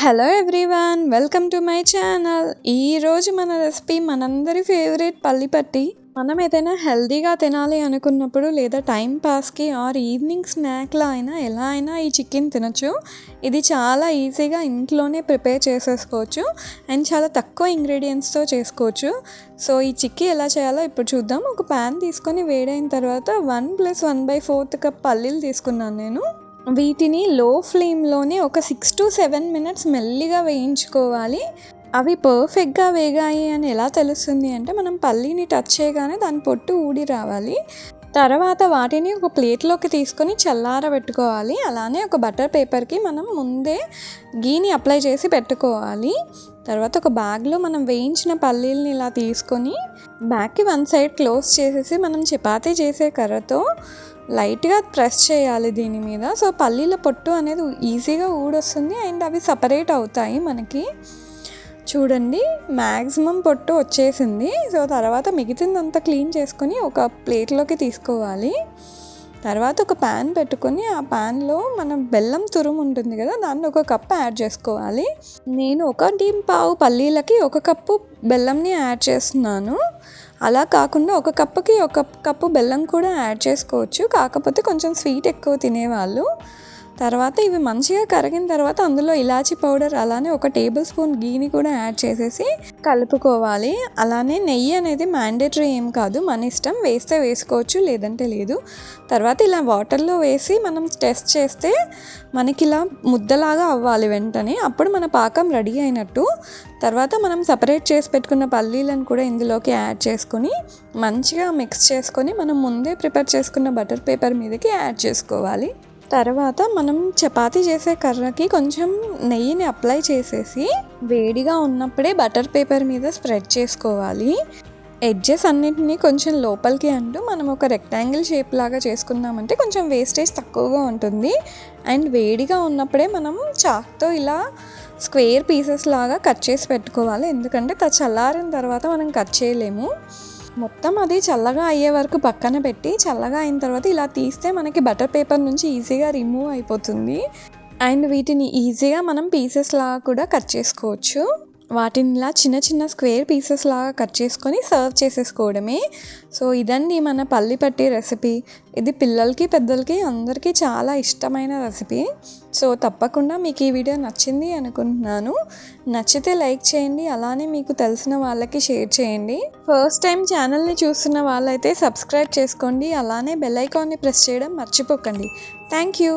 Hello everyone, welcome to my channel. ఈరోజు మన recipe మనందరి ఫేవరెట్ పల్లి పట్టి. మనం ఏదైనా హెల్తీగా తినాలి అనుకున్నప్పుడు లేదా టైం పాస్కి ఆర్ ఈవినింగ్ స్నాక్లా అయినా ఎలా అయినా ఈ చికెన్ తినచ్చు. ఇది చాలా ఈజీగా ఇంట్లోనే ప్రిపేర్ చేసేసుకోవచ్చు అండ్ చాలా తక్కువ ఇంగ్రీడియంట్స్తో చేసుకోవచ్చు. సో ఈ చిక్కీ ఎలా చేయాలో ఇప్పుడు చూద్దాం. ఒక ప్యాన్ తీసుకొని వేడైన తర్వాత 1+1/4 కప్ పల్లీలు తీసుకున్నాను నేను. వీటిని లో ఫ్లేమ్లోనే ఒక 6 to 7 minutes మెల్లిగా వేయించుకోవాలి. అవి పర్ఫెక్ట్గా వేగాయి అని ఎలా తెలుస్తుంది అంటే మనం పల్లీని టచ్ చేయగానే దాని పొట్టు ఊడి రావాలి. తర్వాత వాటిని ఒక ప్లేట్లోకి తీసుకొని చల్లారబెట్టుకోవాలి. అలానే ఒక బటర్ పేపర్కి మనం ముందే గీని అప్లై చేసి పెట్టుకోవాలి. తర్వాత ఒక బ్యాగ్లో మనం వేయించిన పల్లీలని ఇలా తీసుకొని బ్యాగ్కి వన్ సైడ్ క్లోజ్ చేసేసి మనం చపాతీ చేసే కర్రతో లైట్గా ప్రెస్ చేయాలి దీని మీద. సో పల్లీల పొట్టు అనేది ఈజీగా ఊడొస్తుంది అండ్ అవి సపరేట్ అవుతాయి మనకి. చూడండి, మ్యాక్సిమం పొట్టు వచ్చేసింది. సో తర్వాత మిగతాదంతా క్లీన్ చేసుకొని ఒక ప్లేట్లోకి తీసుకోవాలి. తర్వాత ఒక ప్యాన్ పెట్టుకొని ఆ ప్యాన్లో మనం బెల్లం తురుము ఉంటుంది కదా, దాన్ని 1 కప్ యాడ్ చేసుకోవాలి. నేను 1.5 పల్లీలకి 1 కప్పు బెల్లంని యాడ్ చేస్తున్నాను. అలా కాకుండా 1 కప్పుకి 1 కప్పు బెల్లం కూడా యాడ్ చేసుకోవచ్చు, కాకపోతే కొంచెం స్వీట్ ఎక్కువ తినేవాళ్ళు. తర్వాత ఇవి మంచిగా కరిగిన తర్వాత అందులో ఇలాచీ పౌడర్ అలానే 1 టేబుల్ స్పూన్ గీని కూడా యాడ్ చేసేసి కలుపుకోవాలి. అలానే నెయ్యి అనేది మ్యాండేటరీ ఏం కాదు, మన ఇష్టం, వేస్తే వేసుకోవచ్చు లేదంటే లేదు. తర్వాత ఇలా వాటర్లో వేసి మనం టెస్ట్ చేస్తే మనకి ఇలా ముద్దలాగా అవ్వాలి వెంటనే, అప్పుడు మన పాకం రెడీ అయినట్టు. తర్వాత మనం సపరేట్ చేసి పెట్టుకున్న పల్లీలను కూడా ఇందులోకి యాడ్ చేసుకొని మంచిగా మిక్స్ చేసుకొని మనం ముందే ప్రిపేర్ చేసుకున్న బటర్ పేపర్ మీదకి యాడ్ చేసుకోవాలి. తర్వాత మనం చపాతీ చేసే కర్రకి కొంచెం నెయ్యిని అప్లై చేసేసి వేడిగా ఉన్నప్పుడే బటర్ పేపర్ మీద స్ప్రెడ్ చేసుకోవాలి. ఎడ్జెస్ అన్నిటినీ కొంచెం లోపలికి అంటూ మనం ఒక రెక్టాంగిల్ షేప్ లాగా చేసుకున్నామంటే కొంచెం వేస్టేజ్ తక్కువగా ఉంటుంది. అండ్ వేడిగా ఉన్నప్పుడే మనం చాక్తో ఇలా స్క్వేర్ పీసెస్ లాగా కట్ చేసి పెట్టుకోవాలి, ఎందుకంటే చల్లారిన తర్వాత మనం కట్ చేయలేము. మొత్తం అది చల్లగా అయ్యే వరకు పక్కన పెట్టి చల్లగా అయిన తర్వాత ఇలా తీస్తే మనకి బటర్ పేపర్ నుంచి ఈజీగా రిమూవ్ అయిపోతుంది. అండ్ వీటిని ఈజీగా మనం పీసెస్ లాగా కూడా కట్ చేసుకోవచ్చు. వాటిని ఇలా చిన్న చిన్న స్క్వేర్ పీసెస్ లాగా కట్ చేసుకొని సర్వ్ చేసేసుకోవడమే. సో ఇదండి మన పల్లి పట్టి రెసిపీ. ఇది పిల్లలకి పెద్దలకి అందరికీ చాలా ఇష్టమైన రెసిపీ. సో తప్పకుండా మీకు ఈ వీడియో నచ్చింది అనుకుంటున్నాను. నచ్చితే లైక్ చేయండి, అలానే మీకు తెలిసిన వాళ్ళకి షేర్ చేయండి. ఫస్ట్ టైం ఛానల్ని చూస్తున్న వాళ్ళైతే సబ్స్క్రైబ్ చేసుకోండి, అలానే బెల్ ఐకాన్ని ప్రెస్ చేయడం మర్చిపోకండి. Thank you.